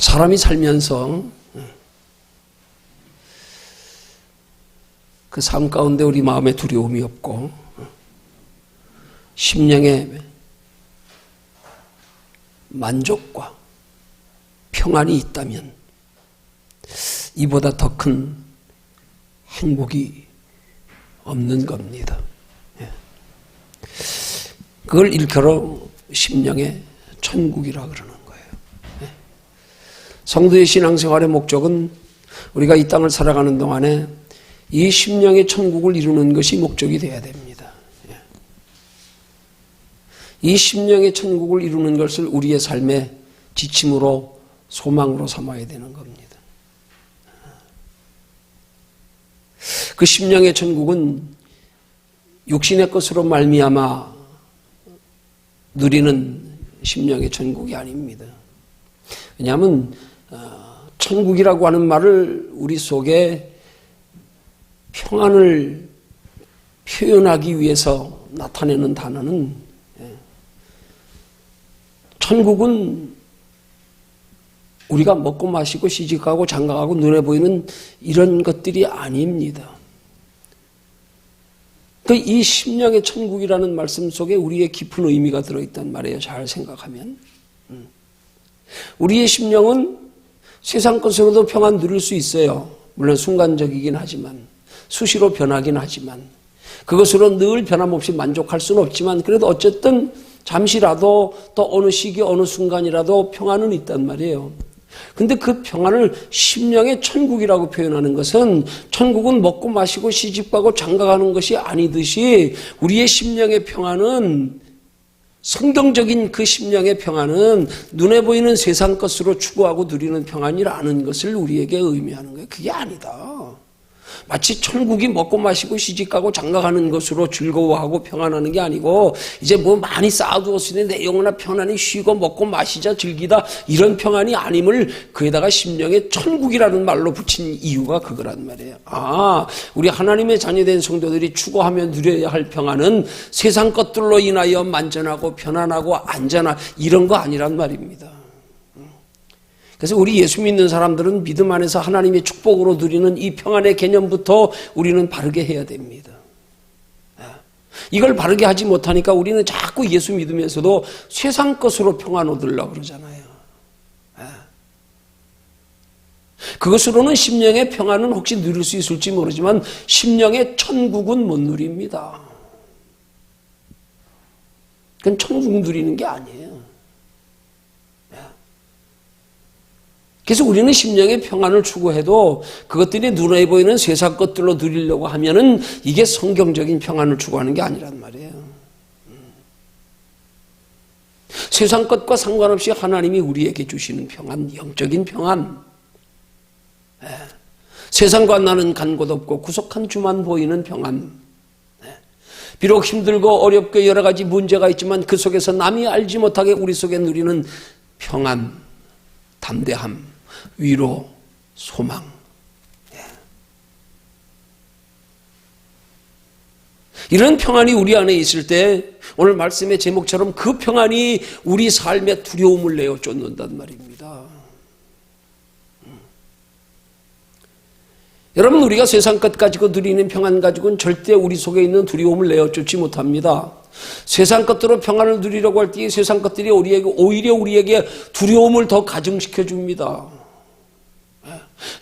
사람이 살면서 그 삶 가운데 우리 마음에 두려움이 없고 심령에 만족과 평안이 있다면 이보다 더 큰 행복이 없는 겁니다. 그걸 일컬어 심령의 천국이라 그러는 거예요. 성도의 신앙생활의 목적은 우리가 이 땅을 살아가는 동안에 이 심령의 천국을 이루는 것이 목적이 되어야 됩니다. 이 심령의 천국을 이루는 것을 우리의 삶의 지침으로 소망으로 삼아야 되는 겁니다. 그 심령의 천국은 육신의 것으로 말미암아 누리는 심령의 천국이 아닙니다. 왜냐하면 천국이라고 하는 말을 우리 속에 평안을 표현하기 위해서 나타내는 단어는 천국은 우리가 먹고 마시고 시집가고 장가가고 눈에 보이는 이런 것들이 아닙니다. 이 심령의 천국이라는 말씀 속에 우리의 깊은 의미가 들어있단 말이에요. 잘 생각하면. 우리의 심령은 세상 것으로도 평안 누릴 수 있어요. 물론 순간적이긴 하지만 수시로 변하긴 하지만 그것으로 늘 변함없이 만족할 수는 없지만 그래도 어쨌든 잠시라도 또 어느 시기 어느 순간이라도 평안은 있단 말이에요. 근데 그 평안을 심령의 천국이라고 표현하는 것은 천국은 먹고 마시고 시집가고 장가가는 것이 아니듯이 우리의 심령의 평안은 성경적인 그 심령의 평안은 눈에 보이는 세상 것으로 추구하고 누리는 평안이라는 것을 우리에게 의미하는 거예요. 그게 아니다. 마치 천국이 먹고 마시고 시집가고 장가가는 것으로 즐거워하고 평안하는 게 아니고 이제 뭐 많이 쌓아두었으니 내 영혼아 편안히 쉬고 먹고 마시자 즐기다 이런 평안이 아님을 그에다가 심령의 천국이라는 말로 붙인 이유가 그거란 말이에요. 우리 하나님의 자녀된 성도들이 추구하며 누려야 할 평안은 세상 것들로 인하여 만전하고 편안하고 안전한 이런 거 아니란 말입니다. 그래서 우리 예수 믿는 사람들은 믿음 안에서 하나님의 축복으로 누리는 이 평안의 개념부터 우리는 바르게 해야 됩니다. 이걸 바르게 하지 못하니까 우리는 자꾸 예수 믿으면서도 세상 것으로 평안 얻으려고 그러잖아요. 그것으로는 심령의 평안은 혹시 누릴 수 있을지 모르지만 심령의 천국은 못 누립니다. 그건 천국 누리는 게 아니에요. 그래서 우리는 심령의 평안을 추구해도 그것들이 눈에 보이는 세상 것들로 누리려고 하면은 이게 성경적인 평안을 추구하는 게 아니란 말이에요. 세상 것과 상관없이 하나님이 우리에게 주시는 평안, 영적인 평안. 세상과 나는 간 곳 없고 구속한 주만 보이는 평안. 비록 힘들고 어렵고 여러 가지 문제가 있지만 그 속에서 남이 알지 못하게 우리 속에 누리는 평안, 담대함, 위로, 소망. 이런 평안이 우리 안에 있을 때 오늘 말씀의 제목처럼 그 평안이 우리 삶의 두려움을 내어 쫓는단 말입니다. 여러분, 우리가 세상 것 가지고 누리는 평안 가지고는 절대 우리 속에 있는 두려움을 내어 쫓지 못합니다. 세상 것들로 평안을 누리려고 할 때 세상 것들이 오히려 우리에게 두려움을 더 가중시켜 줍니다.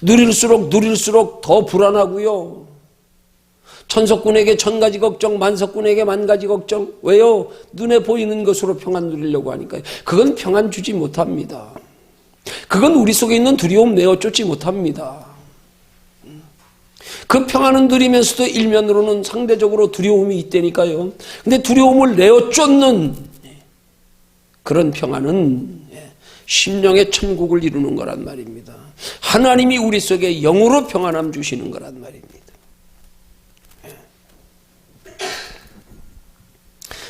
누릴수록 더 불안하고요. 천석군에게 천가지 걱정, 만석군에게 만가지 걱정. 왜요? 눈에 보이는 것으로 평안 누리려고 하니까요. 그건 평안 주지 못합니다. 그건 우리 속에 있는 두려움 내어 쫓지 못합니다. 그 평안은 누리면서도 일면으로는 상대적으로 두려움이 있다니까요. 근데 두려움을 내어 쫓는 그런 평안은 심령의 천국을 이루는 거란 말입니다. 하나님이 우리 속에 영으로 평안함 주시는 거란 말입니다.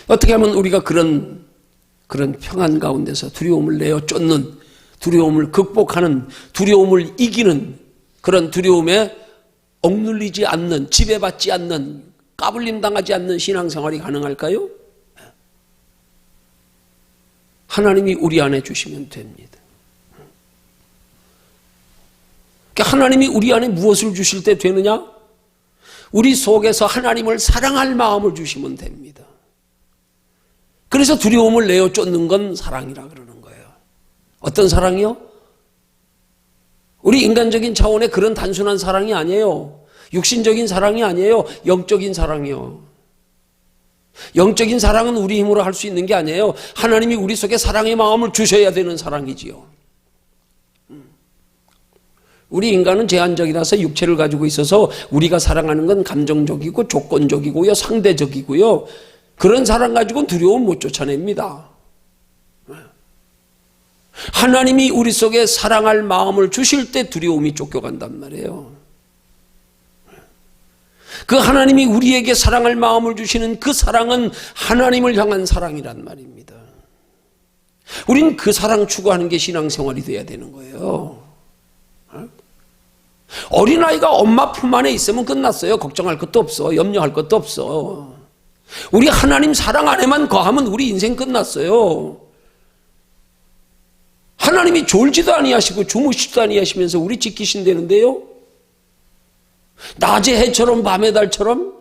어떻게 하면 우리가 그런 평안 가운데서 두려움을 내어 쫓는, 두려움을 극복하는, 두려움을 이기는 그런 두려움에 억눌리지 않는, 지배받지 않는, 까불림 당하지 않는 신앙생활이 가능할까요? 하나님이 우리 안에 주시면 됩니다. 하나님이 우리 안에 무엇을 주실 때 되느냐? 우리 속에서 하나님을 사랑할 마음을 주시면 됩니다. 그래서 두려움을 내어 쫓는 건 사랑이라 그러는 거예요. 어떤 사랑이요? 우리 인간적인 차원의 그런 단순한 사랑이 아니에요. 육신적인 사랑이 아니에요. 영적인 사랑이요. 영적인 사랑은 우리 힘으로 할 수 있는 게 아니에요. 하나님이 우리 속에 사랑의 마음을 주셔야 되는 사랑이지요. 우리 인간은 제한적이라서 육체를 가지고 있어서 우리가 사랑하는 건 감정적이고 조건적이고요, 상대적이고요. 그런 사랑 가지고는 두려움 못 쫓아냅니다. 하나님이 우리 속에 사랑할 마음을 주실 때 두려움이 쫓겨간단 말이에요. 그 하나님이 우리에게 사랑할 마음을 주시는 그 사랑은 하나님을 향한 사랑이란 말입니다. 우린 그 사랑 추구하는 게 신앙생활이 돼야 되는 거예요. 어린아이가 엄마 품 안에 있으면 끝났어요. 걱정할 것도 없어. 염려할 것도 없어. 우리 하나님 사랑 안에만 거하면 우리 인생 끝났어요. 하나님이 졸지도 아니하시고 주무시지도 아니하시면서 우리 지키신다는데요. 낮의 해처럼 밤의 달처럼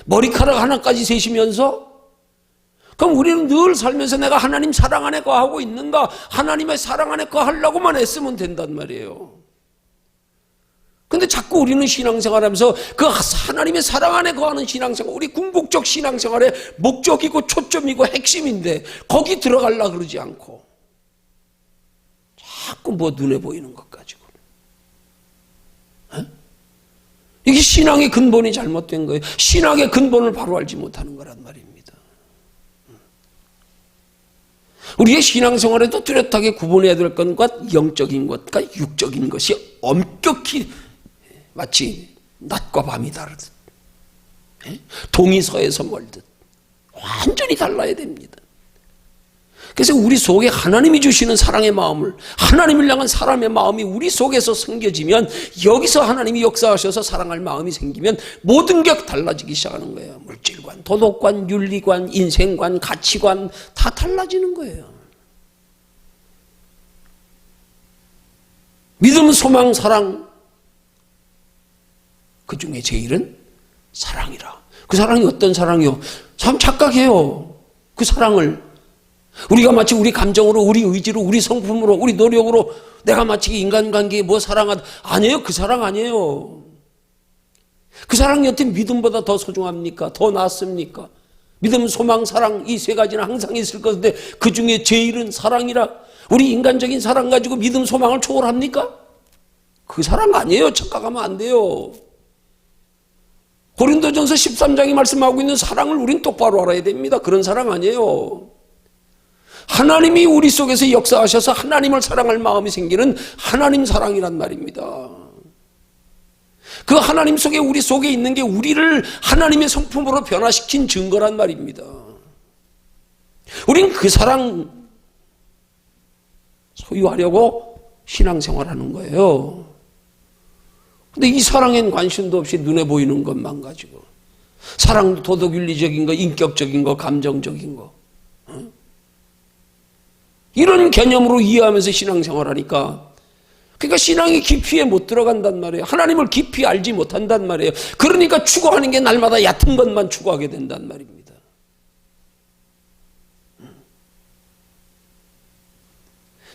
머리카락 하나까지 세시면서, 그럼 우리는 늘 살면서 내가 하나님 사랑 안에 거하고 있는가, 하나님의 사랑 안에 거하려고만 애쓰면 된단 말이에요. 근데 자꾸 우리는 신앙생활하면서 그 하나님의 사랑 안에 거하는 신앙생활, 우리 궁극적 신앙생활의 목적이고 초점이고 핵심인데 거기 들어가려고 그러지 않고 자꾸 뭐 눈에 보이는 것 가지고. 이게 신앙의 근본이 잘못된 거예요. 신앙의 근본을 바로 알지 못하는 거란 말입니다. 우리의 신앙생활에도 뚜렷하게 구분해야 될 것과 영적인 것과 육적인 것이 엄격히 마치 낮과 밤이 다르듯, 동이 서에서 멀듯 완전히 달라야 됩니다. 그래서 우리 속에 하나님이 주시는 사랑의 마음을, 하나님을 향한 사람의 마음이 우리 속에서 생겨지면, 여기서 하나님이 역사하셔서 사랑할 마음이 생기면 모든 게 달라지기 시작하는 거예요. 물질관, 도덕관, 윤리관, 인생관, 가치관 다 달라지는 거예요. 믿음, 소망, 사랑, 그 중에 제일은 사랑이라. 그 사랑이 어떤 사랑이요? 참 착각해요. 그 사랑을 우리가 마치 우리 감정으로, 우리 의지로, 우리 성품으로, 우리 노력으로 내가 마치 인간관계에 뭐 사랑하다. 아니에요. 그 사랑 아니에요. 그 사랑이 어떻게 믿음보다 더 소중합니까? 더 낫습니까? 믿음, 소망, 사랑 이 세 가지는 항상 있을 것인데 그 중에 제일은 사랑이라. 우리 인간적인 사랑 가지고 믿음, 소망을 초월합니까? 그 사랑 아니에요. 착각하면 안 돼요. 고린도전서 13장이 말씀하고 있는 사랑을 우린 똑바로 알아야 됩니다. 그런 사랑 아니에요. 하나님이 우리 속에서 역사하셔서 하나님을 사랑할 마음이 생기는 하나님 사랑이란 말입니다. 그 하나님 속에, 우리 속에 있는 게 우리를 하나님의 성품으로 변화시킨 증거란 말입니다. 우린 그 사랑 소유하려고 신앙생활하는 거예요. 근데 이 사랑엔 관심도 없이 눈에 보이는 것만 가지고, 사랑도 도덕윤리적인 거, 인격적인 거, 감정적인 거, 이런 개념으로 이해하면서 신앙생활하니까, 그러니까 신앙이 깊이에 못 들어간단 말이에요. 하나님을 깊이 알지 못한단 말이에요. 그러니까 추구하는 게 날마다 얕은 것만 추구하게 된단 말입니다.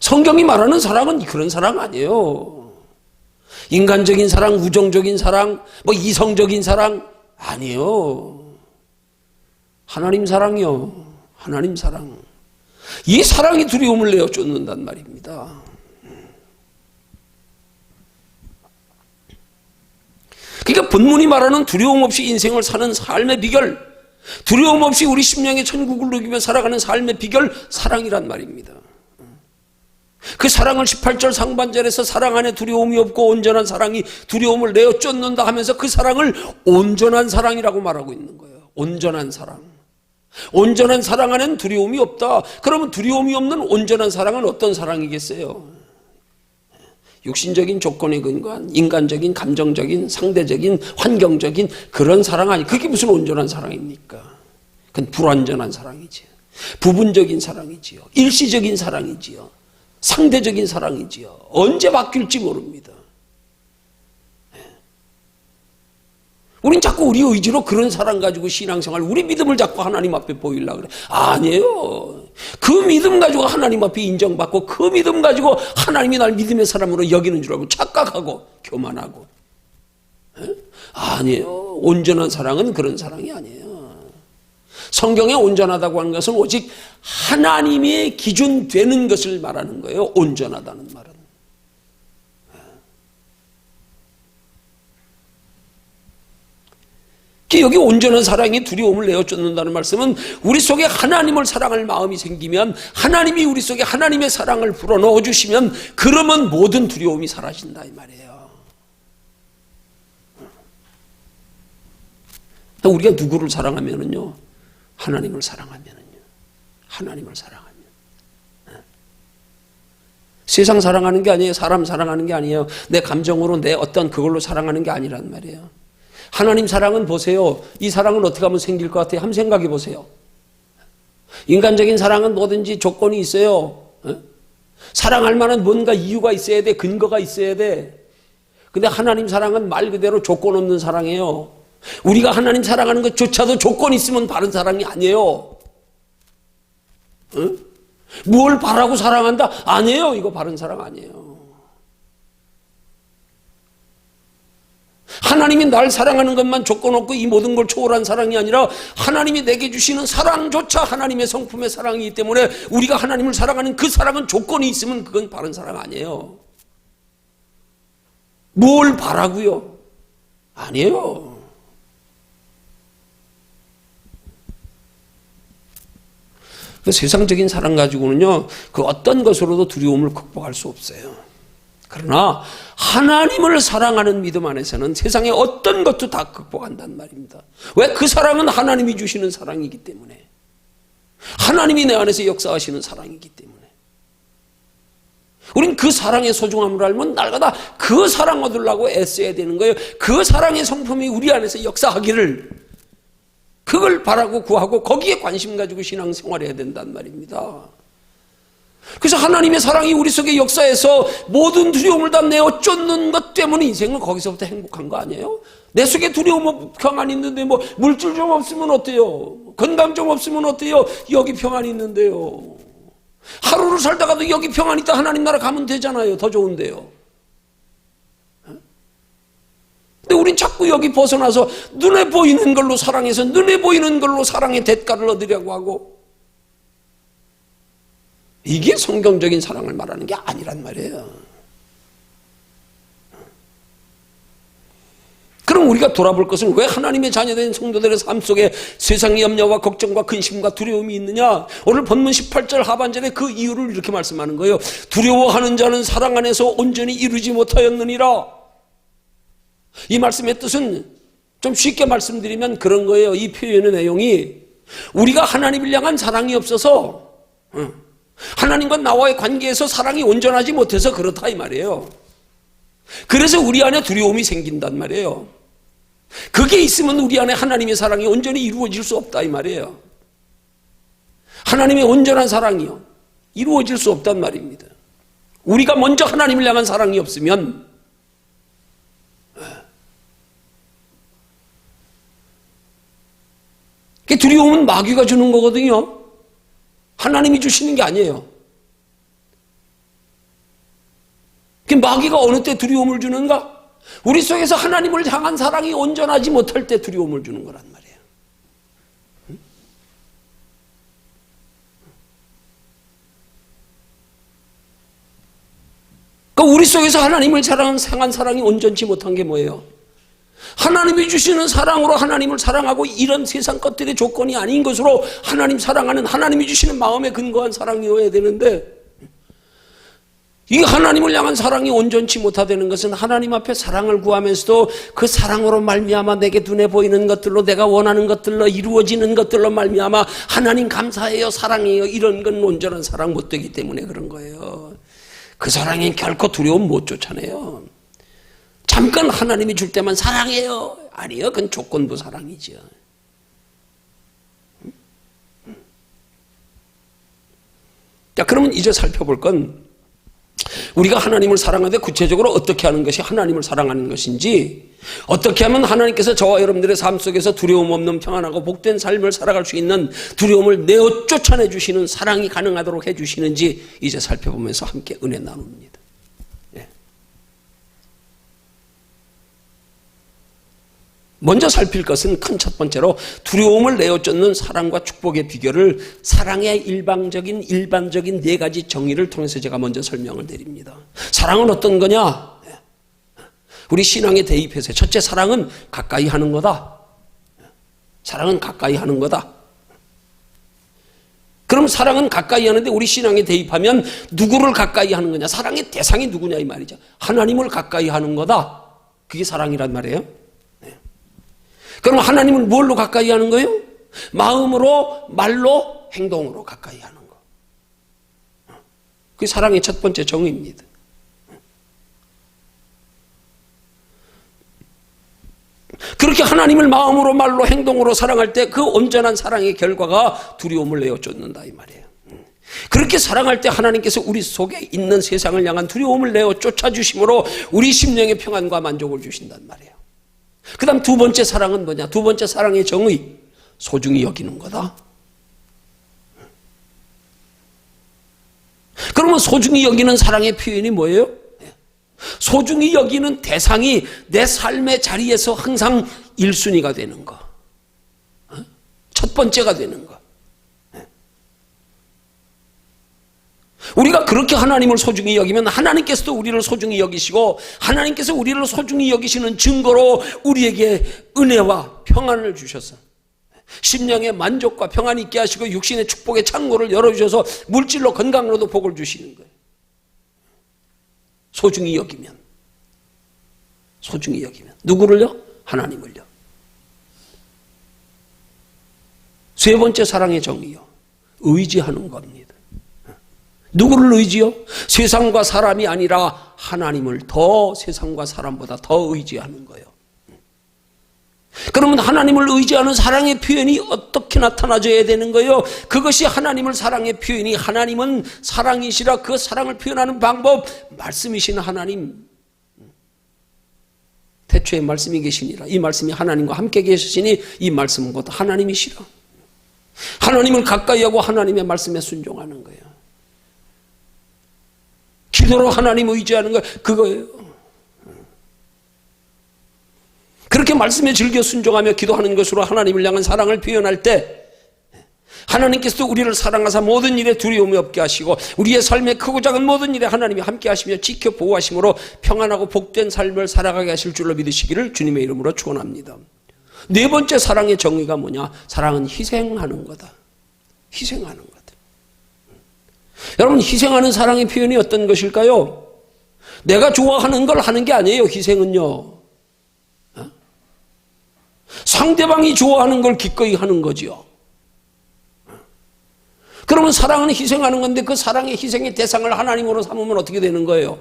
성경이 말하는 사랑은 그런 사랑 아니에요. 인간적인 사랑, 우정적인 사랑, 뭐 이성적인 사랑 아니에요. 하나님 사랑이요. 하나님 사랑. 이 사랑이 두려움을 내어 쫓는단 말입니다. 그러니까 본문이 말하는 두려움 없이 인생을 사는 삶의 비결, 두려움 없이 우리 심령의 천국을 누리며 살아가는 삶의 비결, 사랑이란 말입니다. 그 사랑을 18절 상반절에서 사랑 안에 두려움이 없고 온전한 사랑이 두려움을 내어 쫓는다 하면서 그 사랑을 온전한 사랑이라고 말하고 있는 거예요. 온전한 사랑. 온전한 사랑 안에는 두려움이 없다. 그러면 두려움이 없는 온전한 사랑은 어떤 사랑이겠어요? 육신적인 조건에 근거한 인간적인, 감정적인, 상대적인, 환경적인 그런 사랑 아니, 그게 무슨 온전한 사랑입니까? 그건 불완전한 사랑이지요. 부분적인 사랑이지요. 일시적인 사랑이지요. 상대적인 사랑이지요. 언제 바뀔지 모릅니다. 우린 자꾸 우리 의지로 그런 사랑 가지고 신앙생활, 우리 믿음을 자꾸 하나님 앞에 보이려고 그래. 아니에요. 그 믿음 가지고 하나님 앞에 인정받고 그 믿음 가지고 하나님이 날 믿음의 사람으로 여기는 줄 알고 착각하고 교만하고. 아니에요. 온전한 사랑은 그런 사랑이 아니에요. 성경에 온전하다고 하는 것은 오직 하나님의 기준 되는 것을 말하는 거예요. 온전하다는 말은. 여기 온전한 사랑이 두려움을 내어쫓는다는 말씀은 우리 속에 하나님을 사랑할 마음이 생기면, 하나님이 우리 속에 하나님의 사랑을 불어넣어 주시면, 그러면 모든 두려움이 사라진다 이 말이에요. 우리가 누구를 사랑하면은요, 하나님을 사랑하면은요, 하나님을 사랑하면, 세상 사랑하는 게 아니에요. 사람 사랑하는 게 아니에요. 내 감정으로 내 어떤 그걸로 사랑하는 게 아니란 말이에요. 하나님 사랑은 보세요. 이 사랑은 어떻게 하면 생길 것 같아요? 한번 생각해 보세요. 인간적인 사랑은 뭐든지 조건이 있어요. 사랑할 만한 뭔가 이유가 있어야 돼. 근거가 있어야 돼. 근데 하나님 사랑은 말 그대로 조건 없는 사랑이에요. 우리가 하나님 사랑하는 것조차도 조건이 있으면 바른 사랑이 아니에요. 뭘 바라고 사랑한다? 아니에요. 이거 바른 사랑 아니에요. 하나님이 날 사랑하는 것만 조건 없고 이 모든 걸 초월한 사랑이 아니라 하나님이 내게 주시는 사랑조차 하나님의 성품의 사랑이기 때문에 우리가 하나님을 사랑하는 그 사랑은 조건이 있으면 그건 바른 사랑 아니에요. 뭘 바라고요? 아니에요. 그 세상적인 사랑 가지고는요, 그 어떤 것으로도 두려움을 극복할 수 없어요. 그러나 하나님을 사랑하는 믿음 안에서는 세상의 어떤 것도 다 극복한단 말입니다. 왜? 그 사랑은 하나님이 주시는 사랑이기 때문에, 하나님이 내 안에서 역사하시는 사랑이기 때문에, 우린 그 사랑의 소중함을 알면 날마다 그 사랑 얻으려고 애써야 되는 거예요. 그 사랑의 성품이 우리 안에서 역사하기를, 그걸 바라고 구하고 거기에 관심 가지고 신앙생활해야 된단 말입니다. 그래서 하나님의 사랑이 우리 속에 역사해서 모든 두려움을 다 내어 쫓는 것 때문에 인생은 거기서부터 행복한 거 아니에요? 내 속에 두려움 평안 있는데 뭐 물질 좀 없으면 어때요? 건강 좀 없으면 어때요? 여기 평안 있는데요. 하루를 살다가도 여기 평안 있다 하나님 나라 가면 되잖아요. 더 좋은데요. 근데 우린 자꾸 여기 벗어나서 눈에 보이는 걸로 사랑해서 눈에 보이는 걸로 사랑의 대가를 얻으려고 하고, 이게 성경적인 사랑을 말하는 게 아니란 말이에요. 그럼 우리가 돌아볼 것은 왜 하나님의 자녀된 성도들의 삶 속에 세상의 염려와 걱정과 근심과 두려움이 있느냐? 오늘 본문 18절 하반절에 그 이유를 이렇게 말씀하는 거예요. 두려워하는 자는 사랑 안에서 온전히 이루지 못하였느니라. 이 말씀의 뜻은 좀 쉽게 말씀드리면 그런 거예요. 이 표현의 내용이 우리가 하나님을 향한 사랑이 없어서, 하나님과 나와의 관계에서 사랑이 온전하지 못해서 그렇다 이 말이에요. 그래서 우리 안에 두려움이 생긴단 말이에요. 그게 있으면 우리 안에 하나님의 사랑이 온전히 이루어질 수 없다 이 말이에요. 하나님의 온전한 사랑이요, 이루어질 수 없단 말입니다. 우리가 먼저 하나님을 향한 사랑이 없으면, 두려움은 마귀가 주는 거거든요. 하나님이 주시는 게 아니에요. 마귀가 어느 때 두려움을 주는가? 우리 속에서 하나님을 향한 사랑이 온전하지 못할 때 두려움을 주는 거란 말이에요. 그러니까 우리 속에서 하나님을 향한 사랑이 온전치 못한 게 뭐예요? 하나님이 주시는 사랑으로 하나님을 사랑하고 이런 세상 것들의 조건이 아닌 것으로 하나님 사랑하는, 하나님이 주시는 마음에 근거한 사랑이어야 되는데, 이 하나님을 향한 사랑이 온전치 못하다는 것은 하나님 앞에 사랑을 구하면서도 그 사랑으로 말미암아 내게 눈에 보이는 것들로, 내가 원하는 것들로, 이루어지는 것들로 말미암아 하나님 감사해요, 사랑해요, 이런 건 온전한 사랑 못 되기 때문에 그런 거예요. 그 사랑이 결코 두려움 못 쫓아내요. 잠깐 하나님이 줄 때만 사랑해요, 아니요, 그건 조건부 사랑이죠. 자, 그러면 이제 살펴볼 건, 우리가 하나님을 사랑하는데 구체적으로 어떻게 하는 것이 하나님을 사랑하는 것인지, 어떻게 하면 하나님께서 저와 여러분들의 삶 속에서 두려움 없는 평안하고 복된 삶을 살아갈 수 있는 두려움을 내어 쫓아내 주시는 사랑이 가능하도록 해주시는지 이제 살펴보면서 함께 은혜 나눕니다. 예. 먼저 살필 것은 큰 첫 번째로 두려움을 내어 쫓는 사랑과 축복의 비결을 사랑의 일반적인 네 가지 정의를 통해서 제가 먼저 설명을 드립니다. 사랑은 어떤 거냐? 우리 신앙에 대입해서 첫째, 사랑은 가까이 하는 거다. 사랑은 가까이 하는 거다. 그럼 사랑은 가까이 하는데 우리 신앙에 대입하면 누구를 가까이 하는 거냐? 사랑의 대상이 누구냐 이 말이죠. 하나님을 가까이 하는 거다. 그게 사랑이란 말이에요. 그럼 하나님을 뭘로 가까이 하는 거예요? 마음으로, 말로, 행동으로 가까이 하는 거. 그게 사랑의 첫 번째 정의입니다. 그렇게 하나님을 마음으로, 말로, 행동으로 사랑할 때 그 온전한 사랑의 결과가 두려움을 내어 쫓는다 이 말이에요. 그렇게 사랑할 때 하나님께서 우리 속에 있는 세상을 향한 두려움을 내어 쫓아주심으로 우리 심령의 평안과 만족을 주신단 말이에요. 그 다음 두 번째 사랑은 뭐냐? 두 번째 사랑의 정의, 소중히 여기는 거다. 그러면 소중히 여기는 사랑의 표현이 뭐예요? 소중히 여기는 대상이 내 삶의 자리에서 항상 1순위가 되는 거, 첫 번째가 되는 거. 우리가 그렇게 하나님을 소중히 여기면 하나님께서도 우리를 소중히 여기시고, 하나님께서 우리를 소중히 여기시는 증거로 우리에게 은혜와 평안을 주셔서 심령의 만족과 평안이 있게 하시고 육신의 축복의 창고를 열어주셔서 물질로 건강으로도 복을 주시는 거예요. 소중히 여기면 누구를요? 하나님을요. 세 번째 사랑의 정의요, 의지하는 겁니다. 누구를 의지요? 세상과 사람이 아니라 하나님을 더 세상과 사람보다 더 의지하는 거예요. 그러면 하나님을 의지하는 사랑의 표현이 어떻게 나타나줘야 되는 거예요? 그것이 하나님을 사랑의 표현이, 하나님은 사랑이시라 그 사랑을 표현하는 방법, 말씀이신 하나님, 태초에 말씀이 계시니라, 이 말씀이 하나님과 함께 계시니 이 말씀은 곧 하나님이시라. 하나님을 가까이 하고 하나님의 말씀에 순종하는 거예요. 기도로 하나님 의지하는 거, 그거예요. 그렇게 말씀에 즐겨 순종하며 기도하는 것으로 하나님을 향한 사랑을 표현할 때 하나님께서도 우리를 사랑하사 모든 일에 두려움이 없게 하시고 우리의 삶의 크고 작은 모든 일에 하나님이 함께 하시며 지켜 보호하심으로 평안하고 복된 삶을 살아가게 하실 줄로 믿으시기를 주님의 이름으로 축원합니다. 네 번째 사랑의 정의가 뭐냐? 사랑은 희생하는 거다. 희생하는 거다. 여러분, 희생하는 사랑의 표현이 어떤 것일까요? 내가 좋아하는 걸 하는 게 아니에요. 희생은요, 상대방이 좋아하는 걸 기꺼이 하는 거지요. 그러면 사랑은 희생하는 건데 그 사랑의 희생의 대상을 하나님으로 삼으면 어떻게 되는 거예요?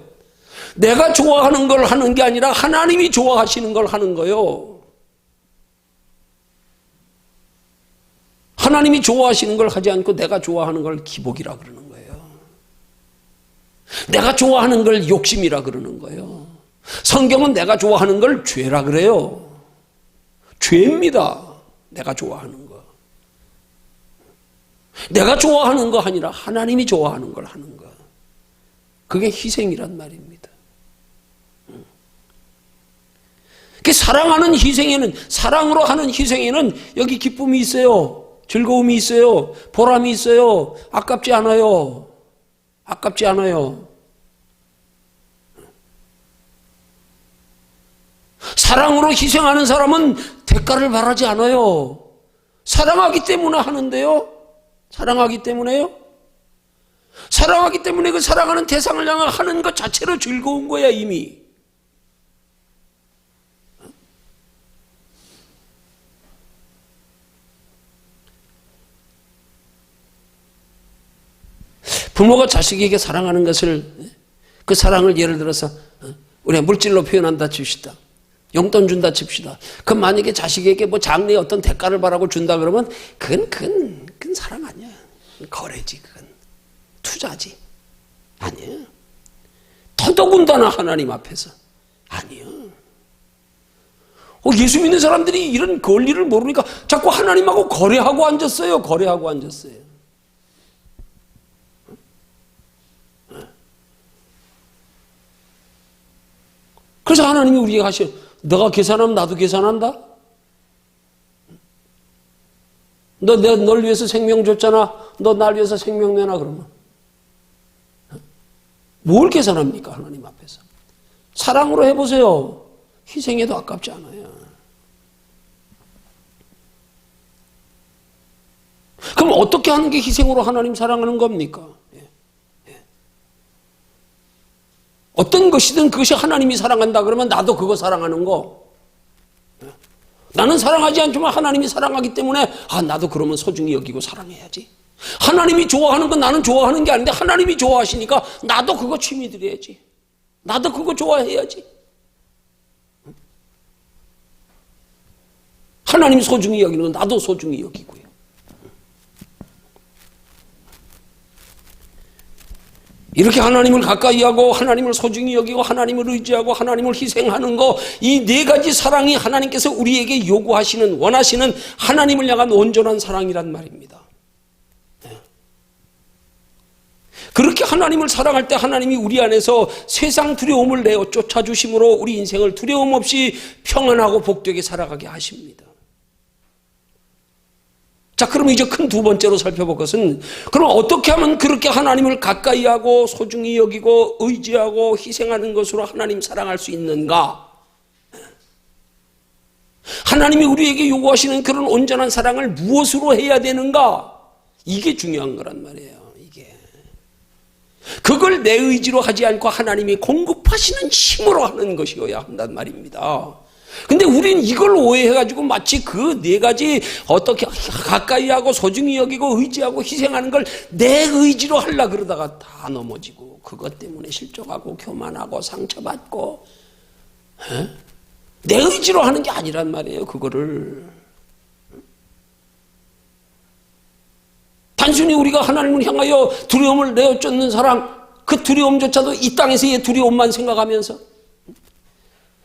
내가 좋아하는 걸 하는 게 아니라 하나님이 좋아하시는 걸 하는 거예요. 하나님이 좋아하시는 걸 하지 않고 내가 좋아하는 걸 기복이라 그러는 거예요. 내가 좋아하는 걸 욕심이라 그러는 거예요. 성경은 내가 좋아하는 걸 죄라 그래요. 죄입니다. 내가 좋아하는 거. 내가 좋아하는 거 아니라 하나님이 좋아하는 걸 하는 거. 그게 희생이란 말입니다. 그 사랑하는 희생에는, 사랑으로 하는 희생에는 여기 기쁨이 있어요. 즐거움이 있어요. 보람이 있어요. 아깝지 않아요. 아깝지 않아요. 사랑으로 희생하는 사람은 대가를 바라지 않아요. 사랑하기 때문에 하는데요. 사랑하기 때문에요. 사랑하기 때문에 그 사랑하는 대상을 향해 하는 것 자체로 즐거운 거야 이미. 부모가 자식에게 사랑하는 것을, 그 사랑을 예를 들어서 우리가 물질로 표현한다 칩시다. 용돈 준다 칩시다. 그럼 만약에 자식에게 뭐 장래에 어떤 대가를 바라고 준다 그러면 그건 사랑 아니야. 거래지, 그건 투자지. 아니에요. 더더군다나 하나님 앞에서. 아니요. 예수 믿는 사람들이 이런 권리를 모르니까 자꾸 하나님하고 거래하고 앉았어요. 거래하고 앉았어요. 그래서 하나님이 우리에게 하셔. 너가 계산하면 나도 계산한다? 내가 널 위해서 생명 줬잖아. 너 날 위해서 생명 내놔 그러면. 뭘 계산합니까? 하나님 앞에서. 사랑으로 해보세요. 희생해도 아깝지 않아요. 그럼 어떻게 하는 게 희생으로 하나님 사랑하는 겁니까? 어떤 것이든 그것이 하나님이 사랑한다 그러면 나도 그거 사랑하는 거. 나는 사랑하지 않지만 하나님이 사랑하기 때문에 나도 그러면 소중히 여기고 사랑해야지. 하나님이 좋아하는 건 나는 좋아하는 게 아닌데 하나님이 좋아하시니까 나도 그거 취미 들여야지. 나도 그거 좋아해야지. 하나님이 소중히 여기는 건 나도 소중히 여기고요. 이렇게 하나님을 가까이 하고 하나님을 소중히 여기고 하나님을 의지하고 하나님을 희생하는 거, 이 네 가지 사랑이 하나님께서 우리에게 요구하시는, 원하시는 하나님을 향한 온전한 사랑이란 말입니다. 그렇게 하나님을 사랑할 때 하나님이 우리 안에서 세상 두려움을 내어 쫓아주심으로 우리 인생을 두려움 없이 평안하고 복되게 살아가게 하십니다. 자, 그럼 이제 큰 두 번째로 살펴볼 것은, 그럼 어떻게 하면 그렇게 하나님을 가까이 하고 소중히 여기고 의지하고 희생하는 것으로 하나님 사랑할 수 있는가? 하나님이 우리에게 요구하시는 그런 온전한 사랑을 무엇으로 해야 되는가? 이게 중요한 거란 말이에요. 그걸 내 의지로 하지 않고 하나님이 공급하시는 힘으로 하는 것이어야 한단 말입니다. 근데 우리는 이걸 오해해가지고 마치 그 네 가지 어떻게 가까이 하고 소중히 여기고 의지하고 희생하는 걸 내 의지로 하려고 그러다가 다 넘어지고 그것 때문에 실족하고 교만하고 상처받고 내 의지로 하는 게 아니란 말이에요. 그거를 단순히 우리가 하나님을 향하여 두려움을 내어쫓는 사람, 그 두려움조차도 이 땅에서의 두려움만 생각하면서,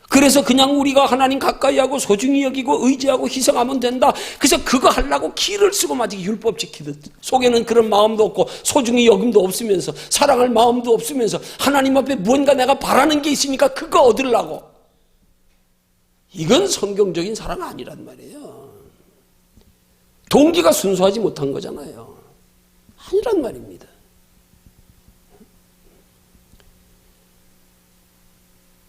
그래서 그냥 우리가 하나님 가까이 하고 소중히 여기고 의지하고 희생하면 된다. 그래서 그거 하려고 기를 쓰고 마치 율법 지키듯 속에는 그런 마음도 없고 소중히 여김도 없으면서 사랑할 마음도 없으면서 하나님 앞에 뭔가 내가 바라는 게 있으니까 그거 얻으려고. 이건 성경적인 사랑 아니란 말이에요. 동기가 순수하지 못한 거잖아요. 아니란 말입니다.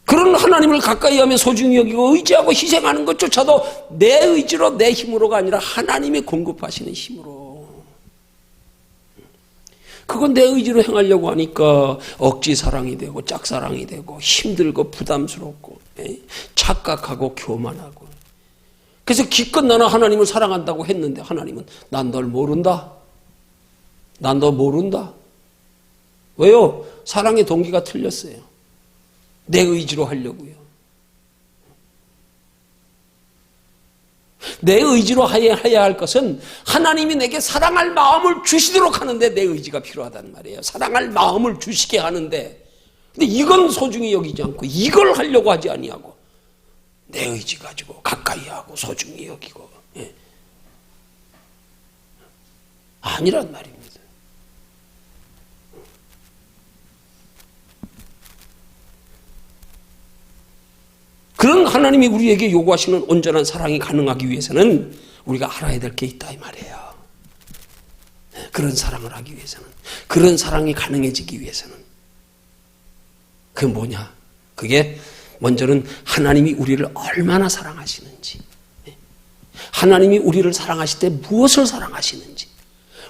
그런 하나님을 가까이 하며 소중히 여기고 의지하고 희생하는 것조차도 내 의지로 내 힘으로가 아니라 하나님이 공급하시는 힘으로. 그건 내 의지로 행하려고 하니까 억지 사랑이 되고 짝사랑이 되고 힘들고 부담스럽고 착각하고 교만하고. 그래서 기껏 나는 하나님을 사랑한다고 했는데 하나님은 난 널 모른다. 난 너 모른다. 왜요? 사랑의 동기가 틀렸어요. 내 의지로 하려고요. 내 의지로 해야 할 것은 하나님이 내게 사랑할 마음을 주시도록 하는데 내 의지가 필요하단 말이에요. 사랑할 마음을 주시게 하는데, 근데 이건 소중히 여기지 않고 이걸 하려고 하지 아니하고 내 의지 가지고 가까이 하고 소중히 여기고 아니란 말입니다. 그런 하나님이 우리에게 요구하시는 온전한 사랑이 가능하기 위해서는 우리가 알아야 될 게 있다 이 말이에요. 그런 사랑을 하기 위해서는, 그런 사랑이 가능해지기 위해서는 그게 뭐냐? 그게 먼저는 하나님이 우리를 얼마나 사랑하시는지, 하나님이 우리를 사랑하실 때 무엇을 사랑하시는지,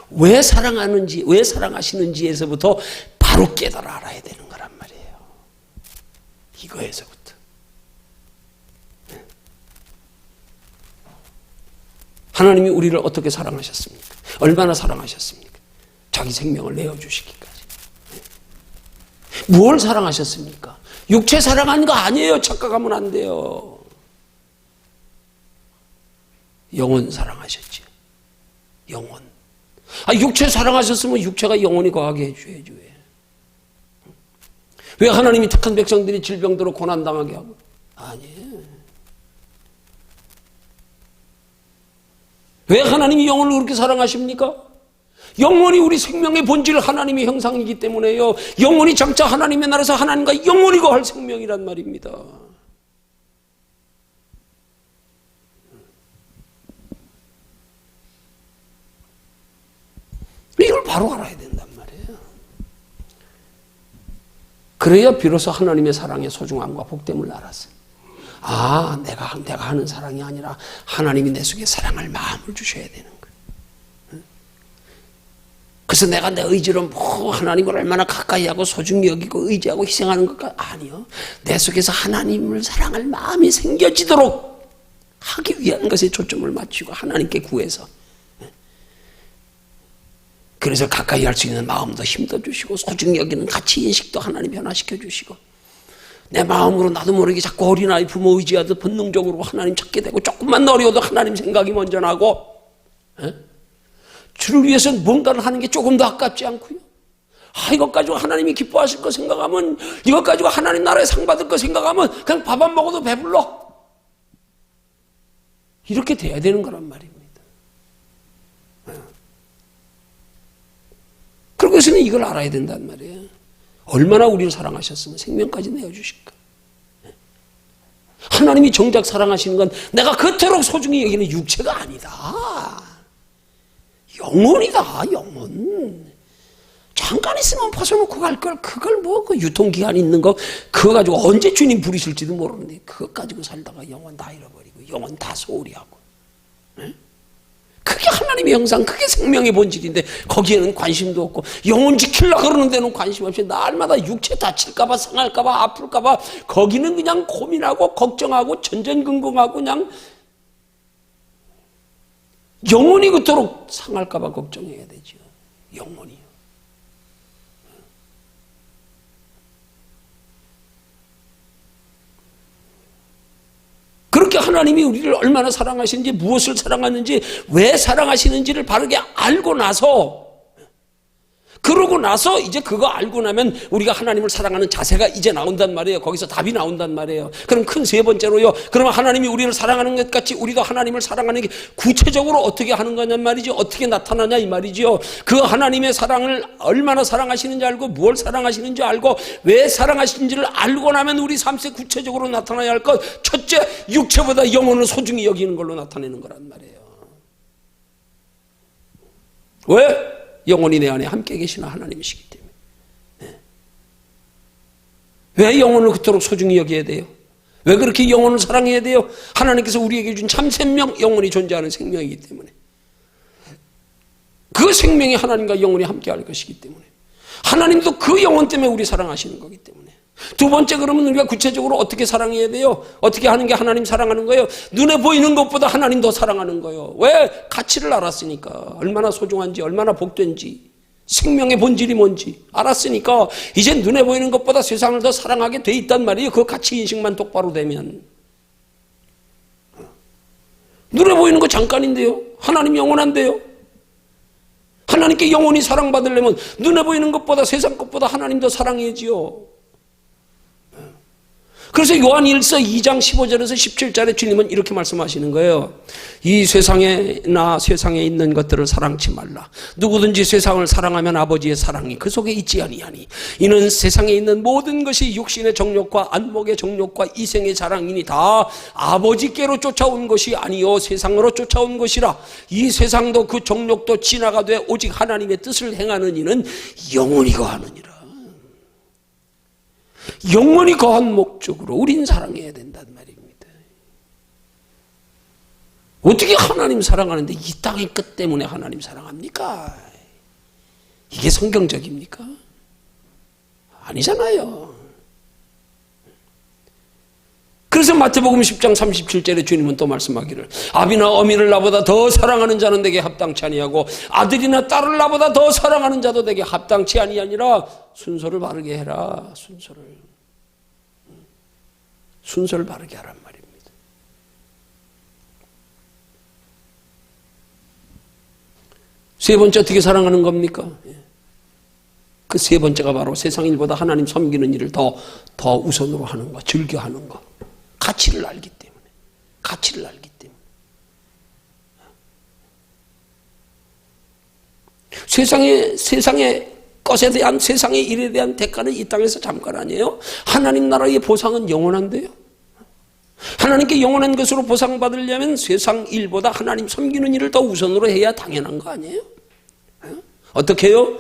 왜 사랑하는지, 왜 사랑하시는지에서부터 바로 깨달아 알아야 되는 거란 말이에요. 이거에서부터. 하나님이 우리를 어떻게 사랑하셨습니까? 얼마나 사랑하셨습니까? 자기 생명을 내어주시기까지. 무엇을 사랑하셨습니까? 육체 사랑한 거 아니에요. 착각하면 안 돼요. 영혼 사랑하셨죠. 영혼. 육체 사랑하셨으면 육체가 영혼이 거하게 해줘야죠. 왜 하나님이 택한 백성들이 질병들로 고난당하게 하고? 아니에요. 왜 하나님이 영혼을 그렇게 사랑하십니까? 영혼이 우리 생명의 본질 하나님의 형상이기 때문에요. 영혼이 장차 하나님의 나라에서 하나님과 영원히 거할 생명이란 말입니다. 이걸 바로 알아야 된단 말이에요. 그래야 비로소 하나님의 사랑의 소중함과 복됨을 알았어요. 아, 내가 하는 사랑이 아니라 하나님이 내 속에 사랑할 마음을 주셔야 되는 거예요. 그래서 내가 내 의지로 하나님을 얼마나 가까이 하고 소중히 여기고 의지하고 희생하는 것까 아니요. 내 속에서 하나님을 사랑할 마음이 생겨지도록 하기 위한 것에 초점을 맞추고 하나님께 구해서, 그래서 가까이 할 수 있는 마음도 힘도 주시고 소중히 여기는 가치 인식도 하나님 변화시켜 주시고, 내 마음으로 나도 모르게 자꾸 어린아이 부모 의지하듯 본능적으로 하나님 찾게 되고, 조금만 어려워도 하나님 생각이 먼저 나고, 주를 위해서 뭔가를 하는 게 조금 더 아깝지 않고요. 이것 가지고 하나님이 기뻐하실 거 생각하면, 이것 가지고 하나님 나라에 상 받을 거 생각하면 그냥 밥 안 먹어도 배불러. 이렇게 돼야 되는 거란 말입니다. 그러고 있으면 이걸 알아야 된단 말이에요. 얼마나 우리를 사랑하셨으면 생명까지 내어주실까. 하나님이 정작 사랑하시는 건 내가 그토록 소중히 여기는 육체가 아니다. 영혼이다, 영혼. 잠깐 있으면 벗어놓고 갈 걸, 그걸 그 유통기한 있는 거, 그거 가지고 언제 주님 부리실지도 모르는데, 그거 가지고 살다가 영혼 다 잃어버리고, 영혼 다 소홀히 하고. 그게 하나님의 형상, 그게 생명의 본질인데 거기에는 관심도 없고, 영혼 지키려고 그러는 데는 관심 없이 날마다 육체 다칠까봐 상할까봐 아플까봐 거기는 그냥 고민하고 걱정하고 전전긍긍하고, 그냥 영혼이 그토록 상할까봐 걱정해야 되죠. 영혼이요. 그렇게 하나님이 우리를 얼마나 사랑하시는지, 무엇을 사랑하는지, 왜 사랑하시는지를 바르게 알고 나서, 그러고 나서 이제 그거 알고 나면 우리가 하나님을 사랑하는 자세가 이제 나온단 말이에요. 거기서 답이 나온단 말이에요. 그럼 큰 세 번째로요, 그러면 하나님이 우리를 사랑하는 것 같이 우리도 하나님을 사랑하는 게 구체적으로 어떻게 하는 거냔 말이죠. 어떻게 나타나냐 이 말이죠. 그 하나님의 사랑을 얼마나 사랑하시는지 알고, 무엇을 사랑하시는지 알고, 왜 사랑하시는지를 알고 나면 우리 삶에 구체적으로 나타나야 할 것, 첫째, 육체보다 영혼을 소중히 여기는 걸로 나타내는 거란 말이에요. 왜? 영혼이 내 안에 함께 계시는 하나님이시기 때문에. 왜 영혼을 그토록 소중히 여겨야 돼요? 왜 그렇게 영혼을 사랑해야 돼요? 하나님께서 우리에게 준 참 생명, 영혼이 존재하는 생명이기 때문에. 그 생명이 하나님과 영혼이 함께 할 것이기 때문에. 하나님도 그 영혼 때문에 우리 사랑하시는 거기 때문에. 두 번째, 그러면 우리가 구체적으로 어떻게 사랑해야 돼요? 어떻게 하는 게 하나님 사랑하는 거예요? 눈에 보이는 것보다 하나님 더 사랑하는 거예요. 왜? 가치를 알았으니까. 얼마나 소중한지, 얼마나 복된지, 생명의 본질이 뭔지 알았으니까 이제 눈에 보이는 것보다 세상을 더 사랑하게 돼 있단 말이에요. 그 가치 인식만 똑바로 되면. 눈에 보이는 거 잠깐인데요, 하나님 영원한데요. 하나님께 영원히 사랑받으려면 눈에 보이는 것보다, 세상 것보다 하나님 더 사랑해야지요. 그래서 요한 1서 2장 15절에서 17절에 주님은 이렇게 말씀하시는 거예요. 이 세상에나 세상에 있는 것들을 사랑치 말라. 누구든지 세상을 사랑하면 아버지의 사랑이 그 속에 있지 아니하니, 이는 세상에 있는 모든 것이 육신의 정욕과 안목의 정욕과 이생의 자랑이니 다 아버지께로 쫓아온 것이 아니요 세상으로 쫓아온 것이라. 이 세상도 그 정욕도 지나가되 오직 하나님의 뜻을 행하는 이는 영원히 거하느니라. 영원히 거한 목적으로 우린 사랑해야 된단 말입니다. 어떻게 하나님 사랑하는데 이 땅의 끝 때문에 하나님 사랑합니까? 이게 성경적입니까? 아니잖아요. 그래서 마태복음 10장 37절에 주님은 또 말씀하기를, 아비나 어미를 나보다 더 사랑하는 자는 내게 합당치 아니하고 아들이나 딸을 나보다 더 사랑하는 자도 내게 합당치 아니하니라. 순서를 바르게 해라. 순서를 바르게 하란 말입니다. 세 번째, 어떻게 사랑하는 겁니까? 그 세 번째가 바로 세상 일보다 하나님 섬기는 일을 더 우선으로 하는 거, 즐겨하는 거. 가치를 알기 때문에. 가치를 알기 때문에. 세상의 것에 대한, 세상의 일에 대한 대가는 이 땅에서 잠깐 아니에요. 하나님 나라의 보상은 영원한데요. 하나님께 영원한 것으로 보상받으려면 세상 일보다 하나님 섬기는 일을 더 우선으로 해야 당연한 거 아니에요? 어떻게 해요?